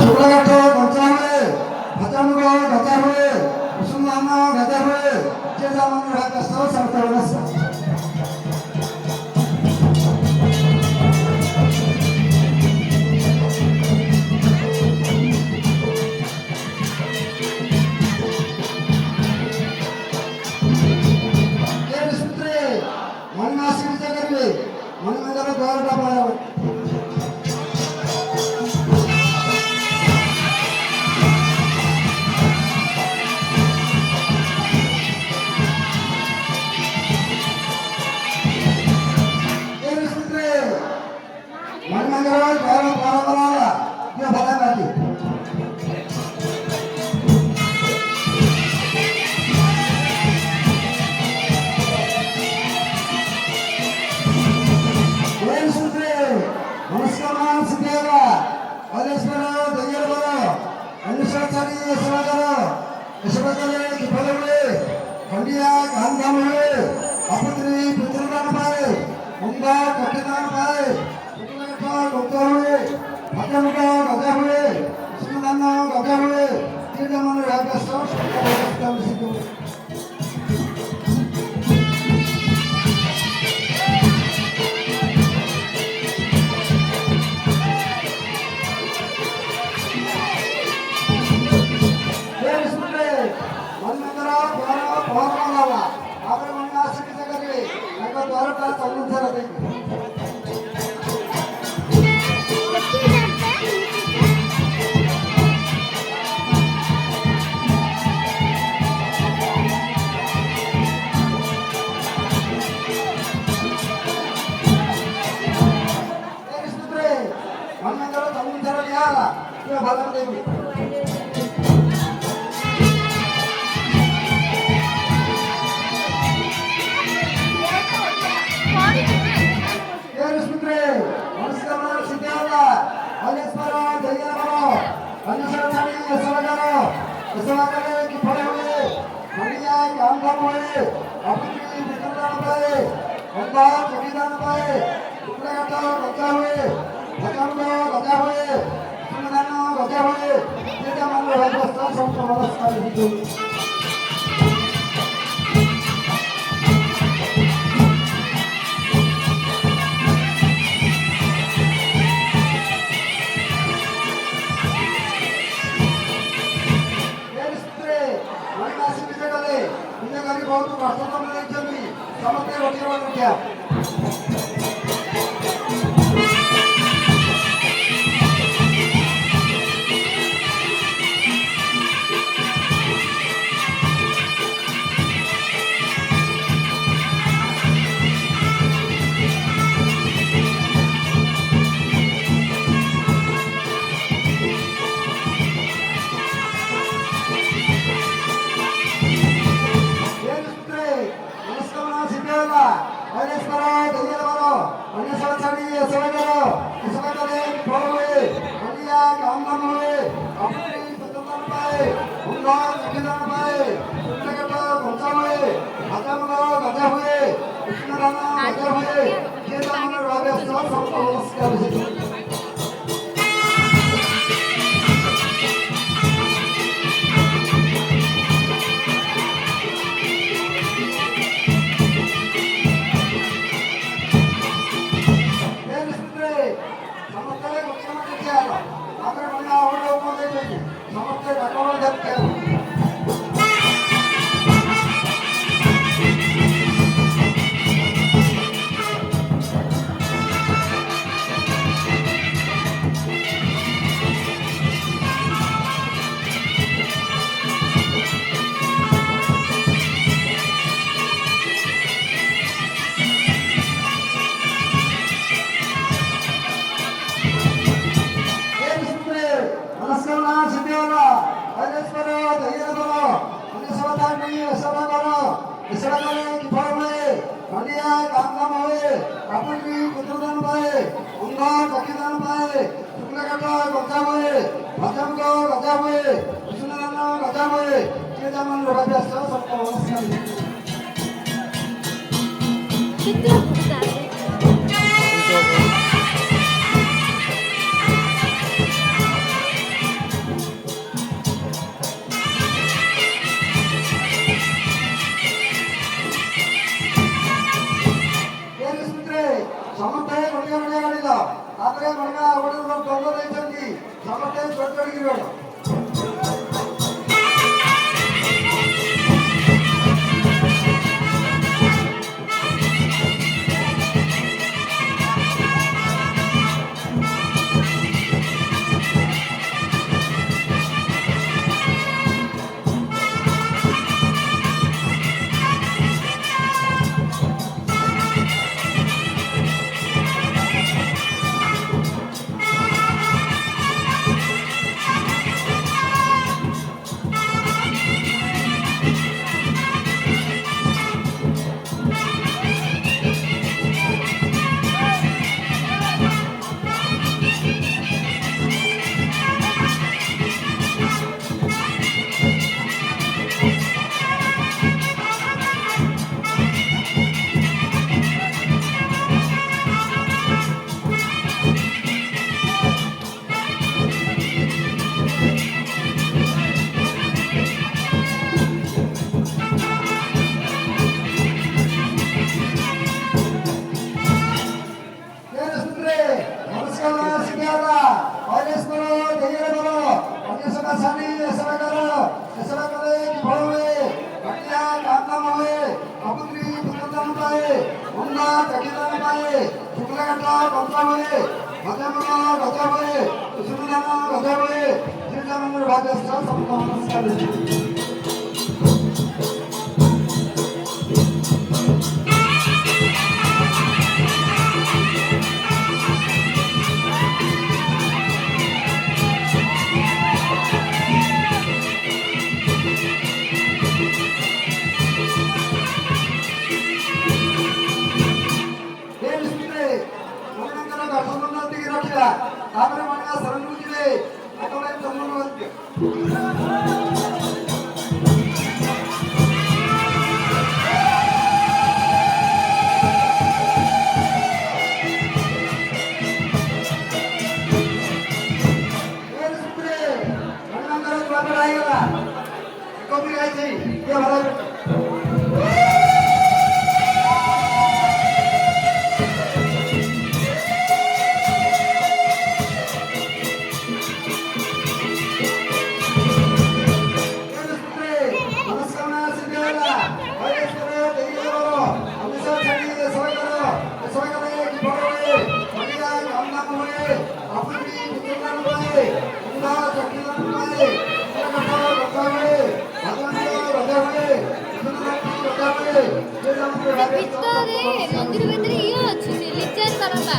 শুক্লাঘাট গজা হয়ে ভজামুগ গজা হয়ে কুসুম ধান গজা হয়ে যে যেমন ব্যস্ত সরকার मणिमासी करेंगे मणिमंगल द्वारा पाया मणिमंगल द्वारा पाया बनाया ये भला बात है नमस्कार सिद्धेगा अलेश्वर दय्यर बरो अनुशासनी सेवा करो सेवा करे कि फल हुए खंडिया कान धाम हुए अपत्री पुत्रदान पाए मुंगा कठिदान पाए पुत्रका गजा हुए भजमुगा गजा हुए सुदान गजा हुए तीन मन राजस्व सरकार सिद्धो बहुत राष्ट्र समस्त रोटी ସମସ୍ତେ ଚୋଟ ଚୋଡ଼ିକି ରହିବ। मंदिर भीतर ये अच्छी से लिचार करता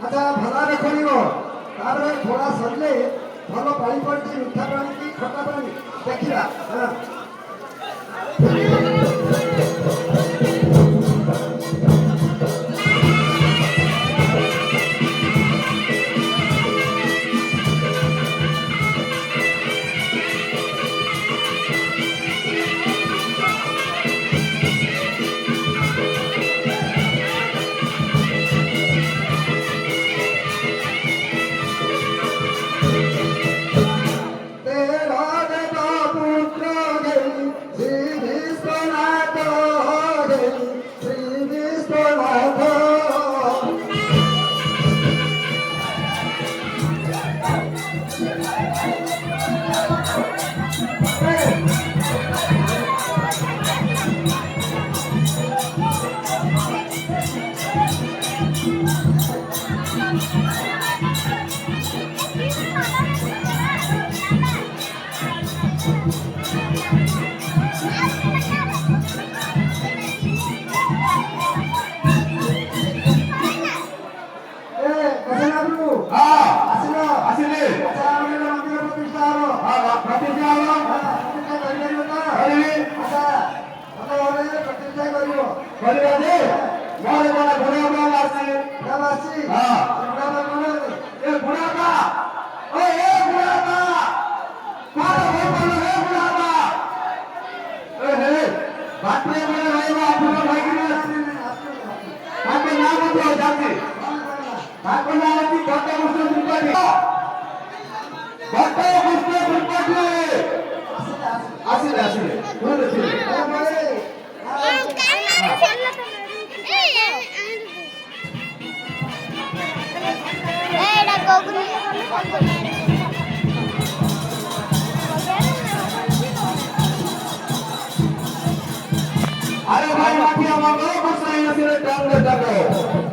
अच्छा भला खोल थोड़ा सरले भल पानी पड़ी मिठा पानी कि खटा पानी देखा तेरा पुत्र गई ଆସିଲେ କରିବା ଯେ ମୋର କଣ ବୁଢା ଆସିଲେ ଏ ବୁଢା ଓ ଏ ବୁଢା କଣ ହେ ବୁଢା ଏ ହେ ବାଟରେ ଗଲେ ରହିବ ଆପଣ ଭାଇକି ତାଙ୍କ ନାଁ ମଧ୍ୟ ଜାତି ତାଙ୍କ ନାଁ ଅଛି ଘଟକୃଷ୍ଣ ତ୍ରିପାଠୀ ଆସିଲେ ଆସିଲେ अरे भाई बाकी हमारा कुछ नहीं है सिर्फ डांग